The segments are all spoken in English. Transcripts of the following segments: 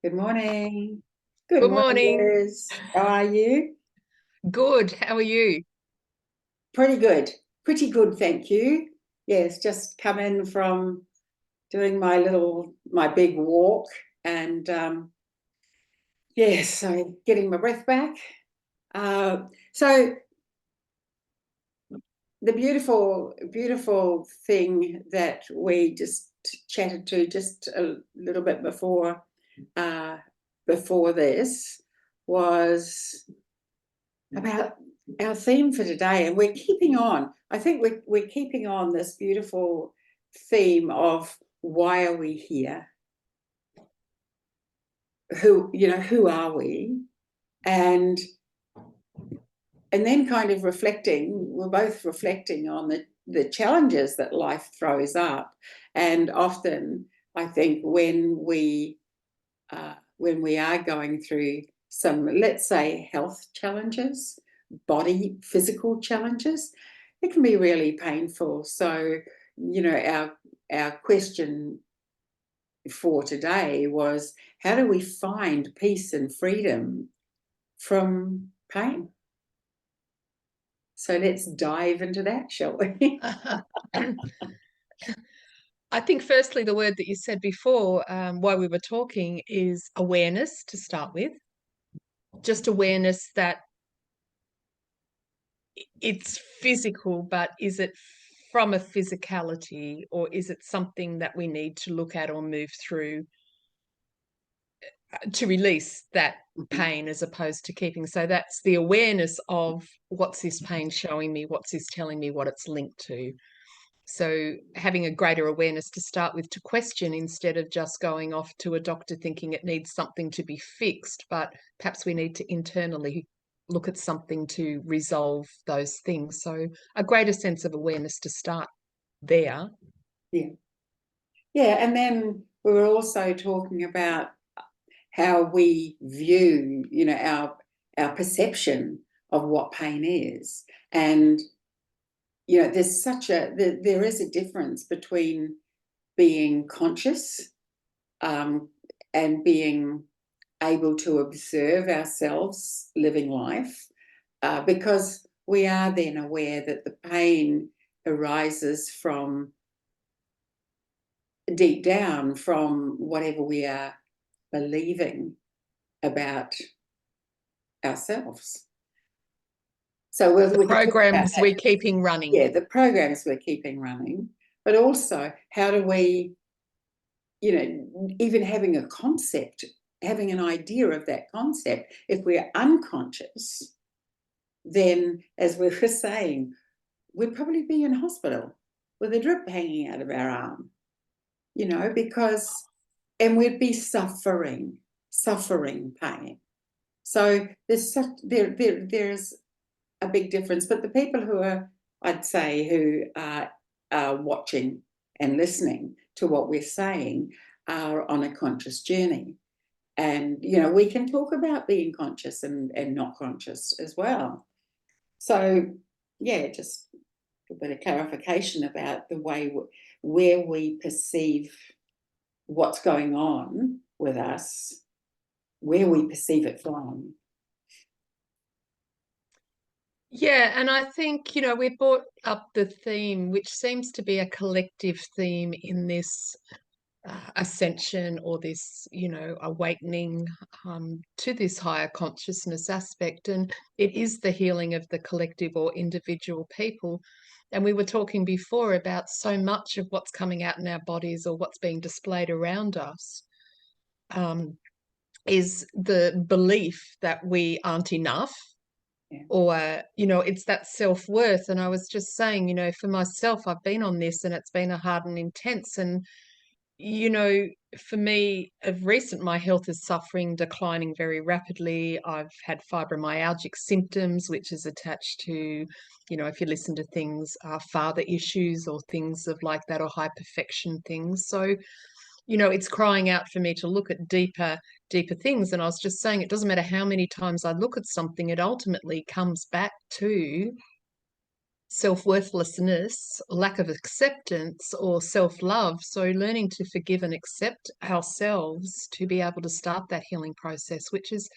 Good morning. Good Good morning, morning. Liz. How are you? Good. How are you? Pretty good. Pretty good, thank you. Yes, just come in from doing my big walk and yes, so getting my breath back. So the beautiful thing that we just chatted to just a little bit uh, before this was about our theme for today, and we're keeping on. I think we're keeping on this beautiful theme of why are we here? Who are we? And then kind of reflecting, we're both reflecting on the challenges that life throws up. And often I think when we are going through some, let's say, health challenges, physical challenges, it can be really painful. So, our question for today was, how do we find peace and freedom from pain? So let's dive into that, shall we? I think firstly, the word that you said before, while we were talking, is awareness to start with. Just awareness that it's physical, but is it from a physicality, or is it something that we need to look at or move through to release that pain as opposed to keeping? So that's the awareness of what's this pain showing me, what's this telling me, what it's linked to. So having a greater awareness to start with, to question, instead of just going off to a doctor thinking it needs something to be fixed, but perhaps we need to internally look at something to resolve those things. So a greater sense of awareness to start there. Yeah. Yeah. And then we were also talking about how we view, our perception of what pain is. And, there is a difference between being conscious, and being able to observe ourselves living life, because we are then aware that the pain arises from deep down, from whatever we are believing about ourselves. So The we could talk about programs that. we're keeping running. Yeah, the programs we're keeping running, but also how do we, even having a concept, having an idea of that concept, if we're unconscious, then, as we were saying, we'd probably be in hospital with a drip hanging out of our arm, because, and we'd be suffering pain. So there's a big difference. But the people who are, I'd say, who are watching and listening to what we're saying are on a conscious journey. And, we can talk about being conscious and not conscious as well. So, yeah, just a bit of clarification about the way where we perceive what's going on with us, where we perceive it from. Yeah, and I think, we brought up the theme, which seems to be a collective theme in this ascension, or this, awakening to this higher consciousness aspect. And it is the healing of the collective or individual people. And we were talking before about so much of what's coming out in our bodies or what's being displayed around us, is the belief that we aren't enough. Yeah. Or, it's that self-worth. And I was just saying, for myself, I've been on this and it's been a hard and intense. And, for me, of recent, my health is declining very rapidly. I've had fibromyalgic symptoms, which is attached to, if you listen to things, father issues or things of like that, or high perfection things. So, it's crying out for me to look at deeper things. And I was just saying, it doesn't matter how many times I look at something, it ultimately comes back to self-worthlessness, lack of acceptance, or self-love. So learning to forgive and accept ourselves to be able to start that healing process, which is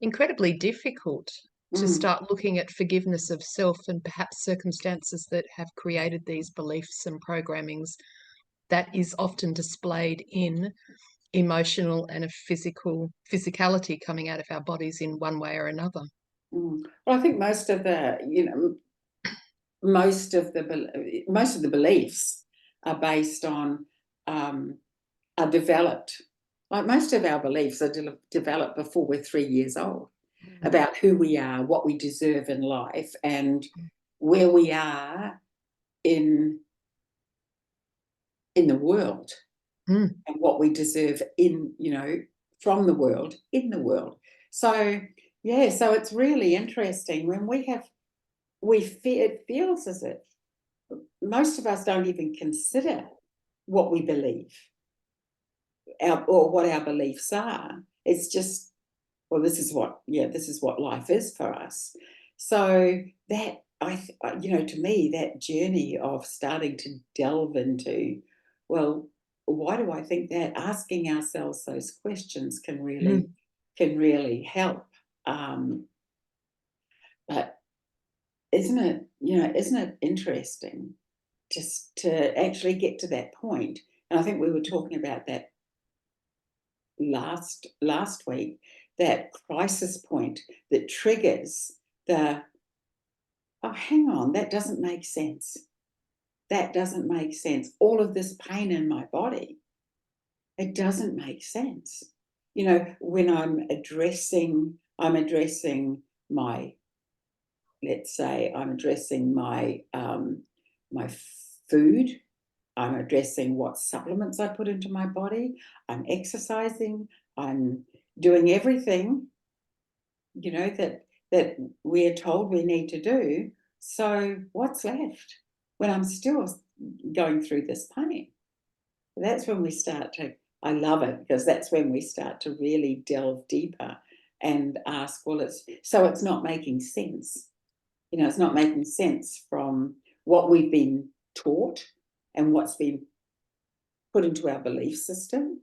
incredibly difficult, to Mm, start looking at forgiveness of self and perhaps circumstances that have created these beliefs and programmings that is often displayed in emotional and a physicality coming out of our bodies in one way or another. mm. Well, I think most of the, most of the beliefs are based on, are developed. Like most of our beliefs are developed before we're 3 years old, about who we are, what we deserve in life, and where we are in the world, Mm. and what we deserve from the world, in the world. So yeah, so it's really interesting when it feels as if most of us don't even consider what we believe, or what our beliefs are. It's just, well, this is what life is for us. So that, to me, that journey of starting to delve into, well, why do I think that? Asking ourselves those questions can Mm. really help. But isn't it interesting just to actually get to that point? And I think we were talking about that last week, that crisis point that triggers the, oh, hang on, that doesn't make sense. That doesn't make sense. All of this pain in my body, it doesn't make sense. When I'm addressing my, let's say I'm addressing my food, I'm addressing what supplements I put into my body, I'm exercising, I'm doing everything, that we're told we need to do. So what's left when I'm still going through this pain? That's when we start to, I love it, because that's when we start to really delve deeper and ask, well, it's not making sense. It's not making sense from what we've been taught and what's been put into our belief system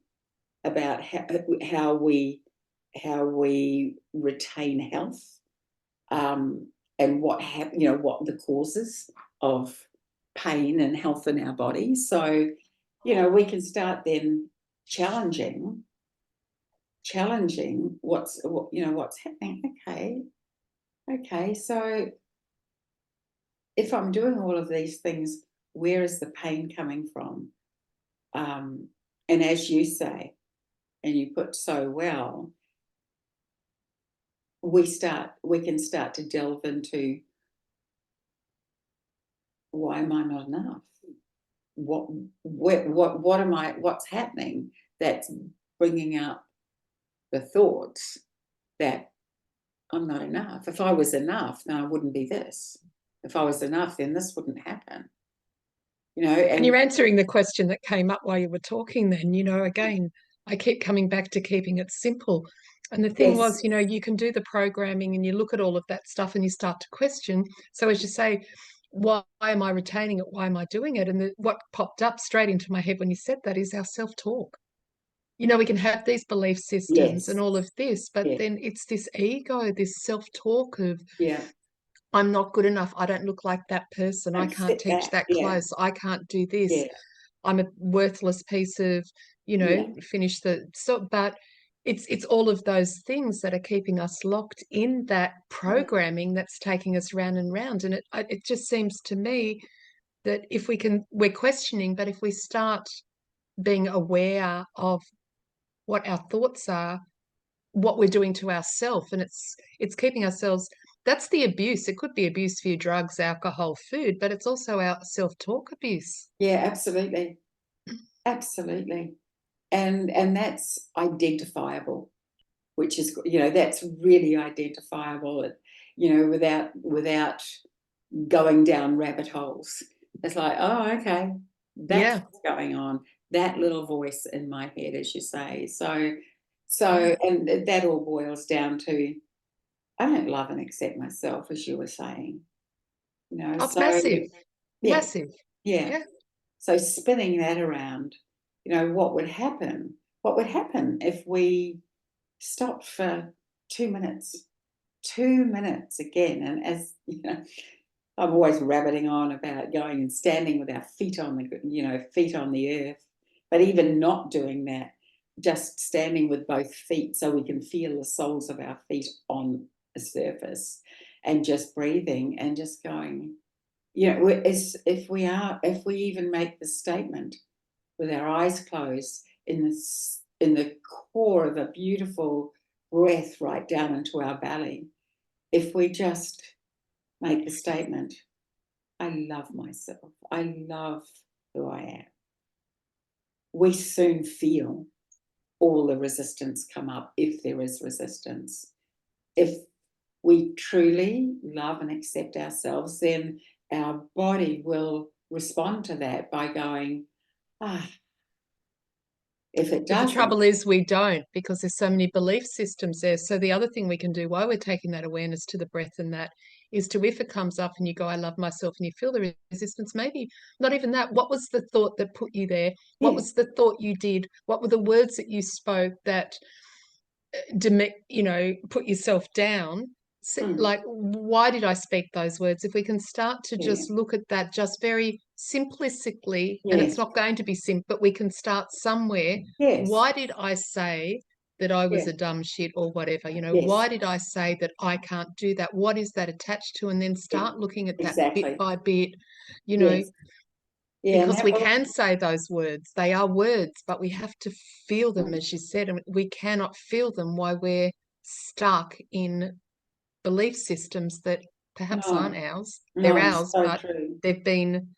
about how we retain health, and what the causes of pain and health in our bodies. So we can start then challenging what's happening. Okay, so if I'm doing all of these things, where is the pain coming from? And as you say, and you put so well, we can start to delve into, why am I not enough? What's happening that's bringing up the thoughts that I'm not enough. If I was enough, then I wouldn't be this. If I was enough, then this wouldn't happen. And you're And answering the question that came up while you were talking then, again, I keep coming back to keeping it simple. And the thing yes, was, you can do the programming and you look at all of that stuff and you start to question. So as you say, why am I retaining it? Why am I doing it? And what popped up straight into my head when you said that is our self-talk. We can have these belief systems and yes, all of this, but yeah, then it's this ego, this self-talk of, yeah. I'm not good enough. I don't look like that person. I Don't can't fit teach that. that Yeah, close. I can't do this. yeah, I'm a worthless piece of, yeah, finish the so but it's all of those things that are keeping us locked in that yeah, programming that's taking us round and round. And it just seems to me that if we're questioning, but if we start being aware of what our thoughts are, what we're doing to ourselves, and it's keeping ourselves, that's the abuse. It could be abuse via drugs, alcohol, food, but it's also our self-talk abuse. yeah, absolutely, absolutely. And that's identifiable, which is, that's really identifiable, without going down rabbit holes. It's like, oh, okay, that's Yeah. what's going on. That little voice in my head, as you say. So, Yeah. and that all boils down to, I don't love and accept myself, as you were saying. you know. Oh, it's So massive, yeah, massive. yeah. Yeah. So spinning that around, you know, what would happen? What would happen if we stopped for 2 minutes? 2 minutes again. And as you know, I'm always rabbiting on about going and standing with our feet on the, you know, feet on the earth. But even not doing that, just standing with both feet so we can feel the soles of our feet on the surface, and just breathing and just going, you know, if we even make the statement with our eyes closed in the core of a beautiful breath right down into our belly, if we just make the statement, I love myself, I love who I am, we soon feel all the resistance come up, if there is resistance. If we truly love and accept ourselves, then our body will respond to that by going, ah. If it But the doesn't, trouble is we don't, because there's so many belief systems there. So the other thing we can do while we're taking that awareness to the breath and that is to, if it comes up and you go, I love myself, and you feel the resistance, maybe not even that. What was the thought that put you there? What yeah, was the thought you did? What were the words that you spoke that you know, put yourself down? mm, Like, why did I speak those words? If we can start to yeah, just look at that just very simplistically, and it's yes, not going to be simple, but we can start somewhere. yes, Why did I say that I was yeah, a dumb shit or whatever? You know, yes, why did I say that I can't do that? What is that attached to? And then yeah, start looking at that bit exactly, by bit, you know, yes, yeah, and because we that will, can say those words. They are words, but we have to feel them, as you said, and we cannot feel them while we're stuck in belief systems that perhaps no, aren't ours. They're no, ours, so but true, they've been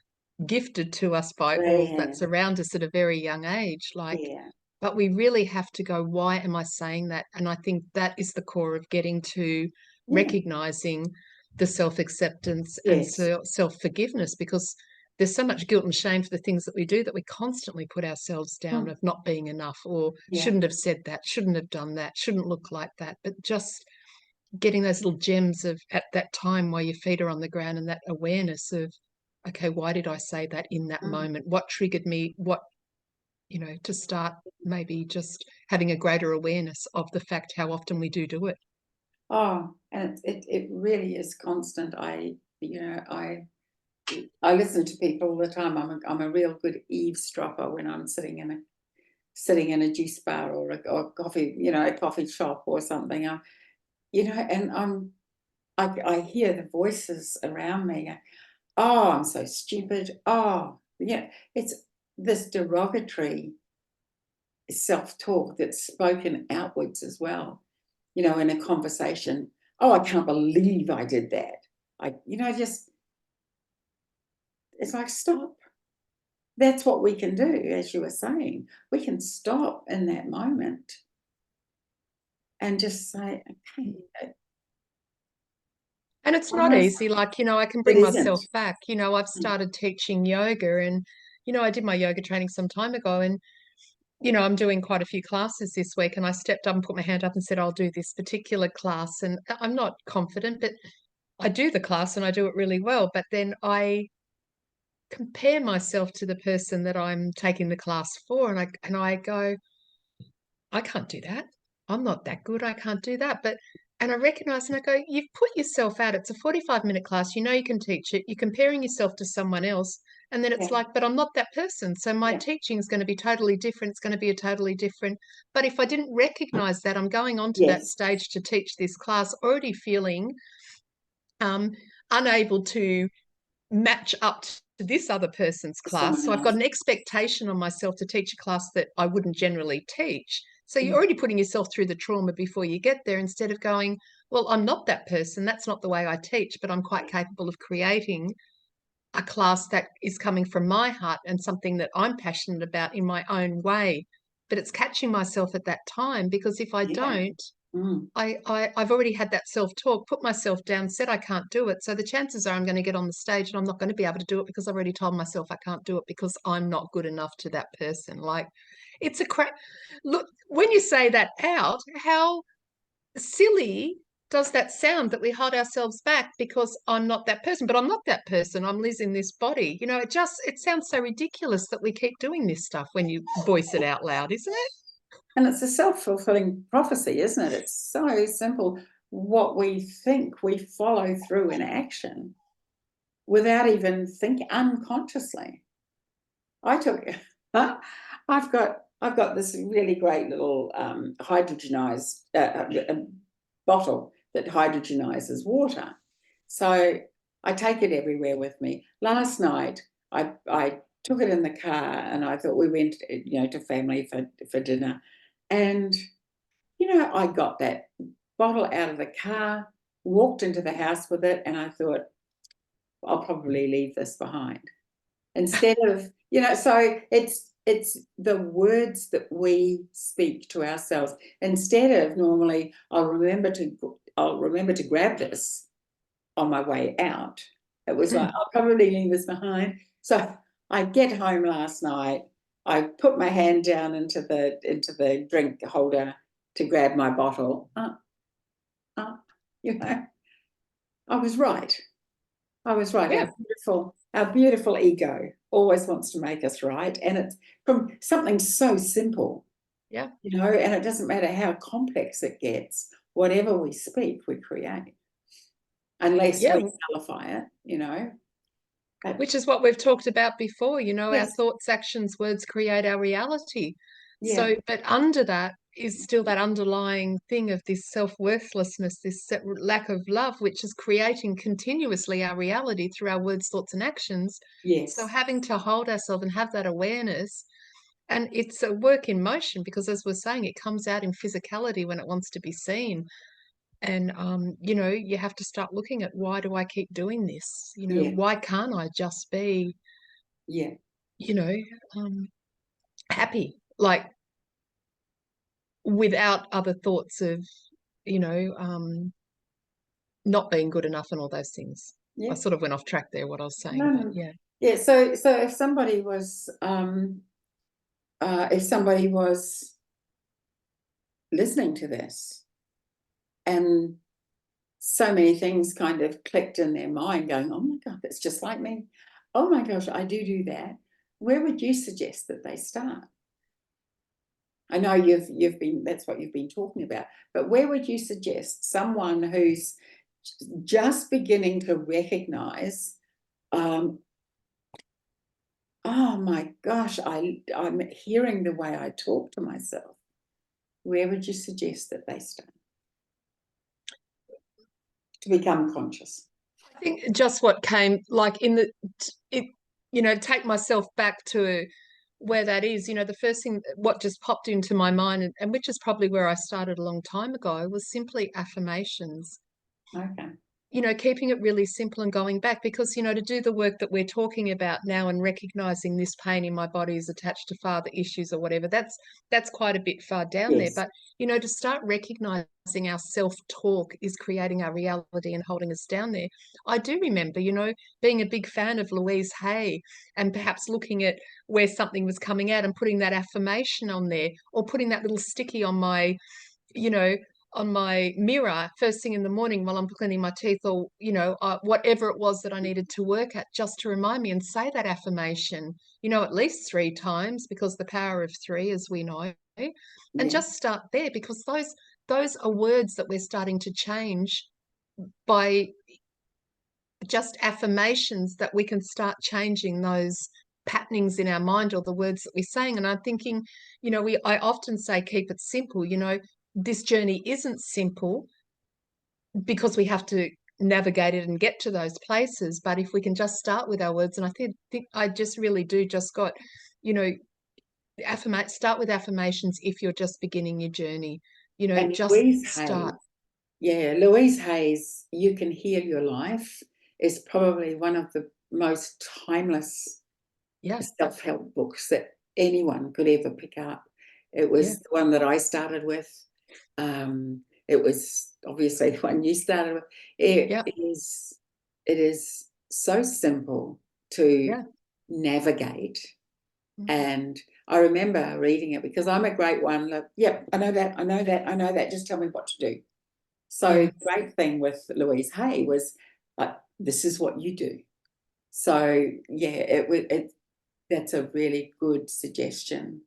gifted to us by they all have, that's around us at a very young age. Like, yeah, but we really have to go, why am I saying that? And I think that is the core of getting to yeah, recognizing the self acceptance and yes, self forgiveness, because there's so much guilt and shame for the things that we do that we constantly put ourselves down mm, of not being enough, or yeah, shouldn't have said that, shouldn't have done that, shouldn't look like that. But just getting those little gems of at that time while your feet are on the ground, and that awareness of, okay, why did I say that in that mm, moment? What triggered me? What, you know, to start maybe just having a greater awareness of the fact how often we do it. oh, and it really is constant. You know, I listen to people all the time. I'm a real good eavesdropper when I'm sitting in a juice bar or coffee, you know, a coffee shop or something. You know, and I hear the voices around me. Oh, I'm so stupid. Oh, yeah, it's this derogatory self-talk that's spoken outwards as well. You know, in a conversation. Oh, I can't believe I did that. You know, just it's like stop. That's what we can do, as you were saying. We can stop in that moment and just say, okay, And it's not almost easy. Like, you know, I can it bring isn't. myself back. You know, I've Mm, started teaching yoga, and, you know, I did my yoga training some time ago, and, you know, I'm doing quite a few classes this week, and I stepped up and put my hand up and said, I'll do this particular class. And I'm not confident, but I do the class and I do it really well. But then I compare myself to the person that I'm taking the class for, and I go, I can't do that. I'm not that good. I can't do that. But and I recognize and I go, you've put yourself out. It's a 45-minute class. You know you can teach it. You're comparing yourself to someone else. And then it's yeah, like, but I'm not that person. So my yeah, teaching is going to be totally different. It's going to be a totally different. But if I didn't recognize that, I'm going onto that yes, stage to teach this class already feeling um, unable to match up to this other person's for class. someone So I've got else. an expectation on myself to teach a class that I wouldn't generally teach. So you're Mm, already putting yourself through the trauma before you get there, instead of going, well, I'm not that person. That's not the way I teach, but I'm quite capable of creating a class that is coming from my heart and something that I'm passionate about in my own way. But it's catching myself at that time, because if I yeah, don't, mm, I've already had that self-talk, put myself down, said I can't do it. So the chances are I'm going to get on the stage and I'm not going to be able to do it, because I've already told myself I can't do it because I'm not good enough to that person. Like, it's a crap. Look, when you say that out, how silly does that sound that we hold ourselves back because I'm not that person, but I'm not that person. I'm Liz in this body. You know, it sounds so ridiculous that we keep doing this stuff when you voice it out loud, isn't it? And it's a self-fulfilling prophecy, isn't it? It's so simple. What we think, we follow through in action without even thinking, unconsciously. I've got this really great little hydrogenized bottle that hydrogenizes water. So I take it everywhere with me. Last night, I took it in the car, and I thought we went, to family for dinner. And, I got that bottle out of the car, walked into the house with it, and I thought, I'll probably leave this behind. Instead of, so it's the words that we speak to ourselves. Instead of normally, I'll remember to grab this on my way out. It was like, I'll probably leave this behind. So I get home last night. I put my hand down into the drink holder to grab my bottle. I was right. I was right. Yeah. Our beautiful ego always wants to make us right. And it's from something so simple. Yeah. And it doesn't matter how complex it gets, whatever we speak, we create. Unless we nullify it, Which is what we've talked about before, our Yes. thoughts, actions, words create our reality. Yeah. So, but under that is still that underlying thing of this self-worthlessness, this lack of love, which is creating continuously our reality through our words, thoughts, and actions. Yes. So having to hold ourselves and have that awareness, and it's a work in motion, because as we're saying, it comes out in physicality when it wants to be seen. And you have to start looking at, why do I keep doing this? Yeah. Why can't I just be, Yeah. happy, like, without other thoughts of, not being good enough and all those things. Yeah. I sort of went off track there, what I was saying, No. but yeah. Yeah. So if somebody was listening to this, and so many things kind of clicked in their mind, going, oh my God, that's just like me. Oh my gosh, I do that. Where would you suggest that they start? I know that's what you've been talking about, but where would you suggest someone who's just beginning to recognize, oh my gosh, I'm hearing the way I talk to myself. Where would you suggest that they start to become conscious? I think just what came, like, take myself back to where that is, the first thing, what just popped into my mind, and which is probably where I started a long time ago, was simply affirmations. Okay. Keeping it really simple and going back, because, to do the work that we're talking about now and recognizing this pain in my body is attached to father issues or whatever, that's quite a bit far down there. Yes. But, to start recognizing our self-talk is creating our reality and holding us down there. I do remember, being a big fan of Louise Hay, and perhaps looking at where something was coming out and putting that affirmation on there, or putting that little sticky on my, on my mirror first thing in the morning while I'm cleaning my teeth, or, whatever it was that I needed to work at, just to remind me, and say that affirmation, at least 3 times, because the power of 3, as we know, and just start there, because those are words that we're starting to change by just affirmations, that we can start changing those patternings in our mind, or the words that we're saying. And I'm thinking, I often say, keep it simple. This journey isn't simple, because we have to navigate it and get to those places. But if we can just start with our words, and I think I just really do just got, start with affirmations if you're just beginning your journey, And just Louise start. Louise Hay's You Can Heal Your Life is probably one of the most timeless self-help books that anyone could ever pick up. It was the one that I started with. It was obviously the one you started with. It is so simple to navigate. And I remember reading it, because I'm a great one. Like, yep, I know that. Just tell me what to do. So Yeah. the great thing with Louise Hay was like, this is what you do. So yeah, that's a really good suggestion.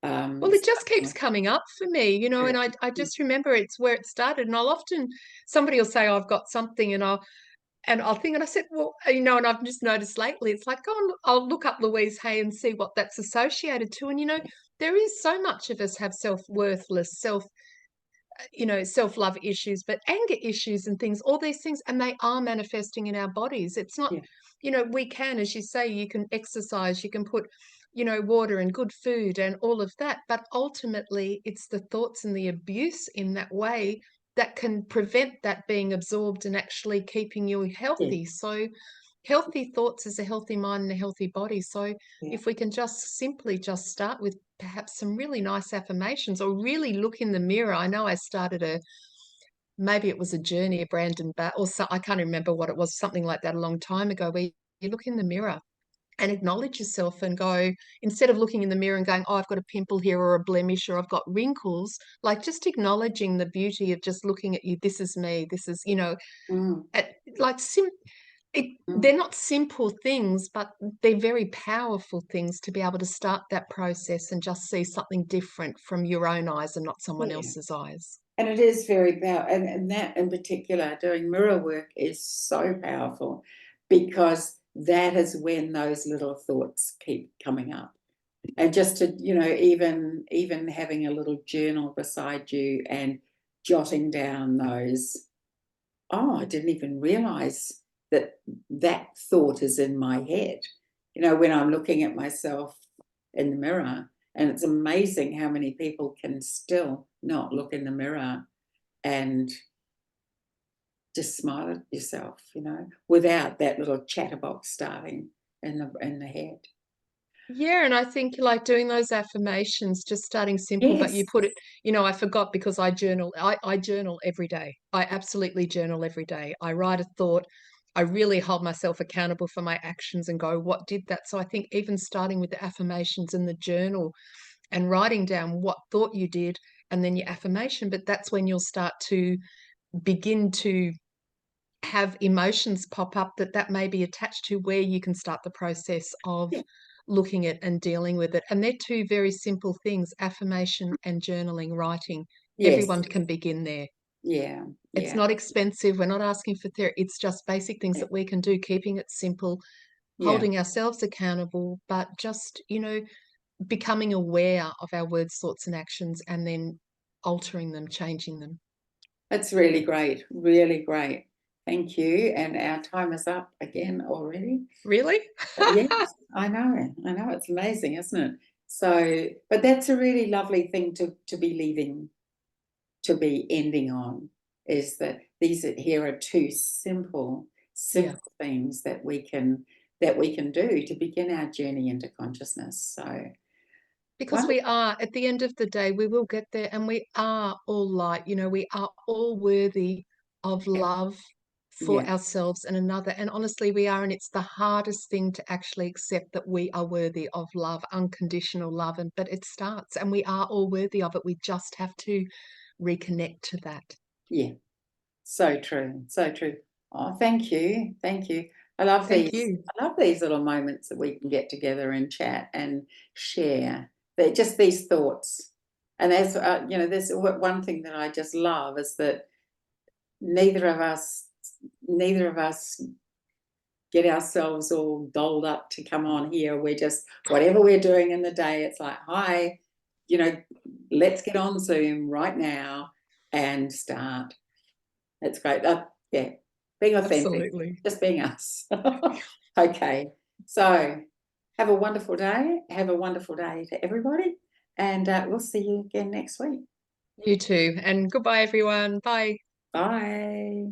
Well, it just Starting keeps with coming up for me, you know, and I just remember it's where it started. And I'll often, somebody will say, oh, I've got something, and I'll think, and I said, well, you know, and I've just noticed lately, it's like, go on, I'll look up Louise Hay and see what that's associated to. And, you know, there is so much of us have self-worthless, self-love issues, but anger issues and things, all these things, and they are manifesting in our bodies. It's not, yeah, we can, as you say, you can exercise, you can put, water and good food and all of that, but ultimately it's the thoughts and the abuse in that way that can prevent that being absorbed and actually keeping you yeah, healthy. So healthy thoughts is a healthy mind and a healthy body. So yeah. if we can just simply just start with perhaps some really nice affirmations or really look in the mirror. I know I started maybe it was a journey, a Brandon or so, I can't remember what it was, something like that a long time ago, where you look in the mirror and acknowledge yourself and go, instead of looking in the mirror and going, oh, I've got a pimple here or a blemish or I've got wrinkles, like just acknowledging the beauty of just looking at you. This is me. This is, Mm, at, like mm, they're not simple things, but they're very powerful things to be able to start that process and just see something different from your own eyes and not someone yeah. else's eyes. And it is very powerful. And that in particular, doing mirror work is so powerful because that is when those little thoughts keep coming up. And just to, even having a little journal beside you and jotting down those, oh, I didn't even realize that that thought is in my head. When I'm looking at myself in the mirror, and it's amazing how many people can still not look in the mirror and just smile at yourself, without that little chatterbox starting in the head. Yeah, and I think like doing those affirmations, just starting simple, but you Yes. put it, I forgot because I journal. I journal every day. I absolutely journal every day. I write a thought. I really hold myself accountable for my actions and go, what did that? So I think even starting with the affirmations in the journal and writing down what thought you did and then your affirmation, but that's when you'll start to begin to have emotions pop up that may be attached to where you can start the process of Yeah. looking at and dealing with it. And they're two very simple things, affirmation and journaling, writing. Yes. Everyone can begin there. Yeah. It's Yeah. not expensive. We're not asking for therapy. It's just basic things Yeah. that we can do, keeping it simple, Yeah. holding ourselves accountable, but just, becoming aware of our words, thoughts, and actions, and then altering them, changing them. That's really great. Really great. Thank you. And our time is up again already. Really? But yes, I know. I know. It's amazing, isn't it? So, but that's a really lovely thing to be leaving, to be ending on, is that here are two simple, Yeah. simple things that we can do to begin our journey into consciousness. So Because we wonderful. are, at the end of the day, we will get there and we are all light. We are all worthy of love for Yeah. ourselves and another. And honestly, we are. And it's the hardest thing to actually accept that we are worthy of love, unconditional love. But it starts, and we are all worthy of it. We just have to reconnect to that. Yeah. So true. So true. Oh, thank you. Thank you. I love Thank these. you. I love these little moments that we can get together and chat and share. They're just these thoughts. And there's one thing that I just love is that neither of us, neither of us get ourselves all dolled up to come on here. We're just, whatever we're doing in the day, it's like, hi, you know, let's get on Zoom right now and start. It's great. Yeah, being authentic, Absolutely. just being us. Okay. So have a wonderful day. Have a wonderful day to everybody. And we'll see you again next week. You too. And goodbye, everyone. Bye. Bye.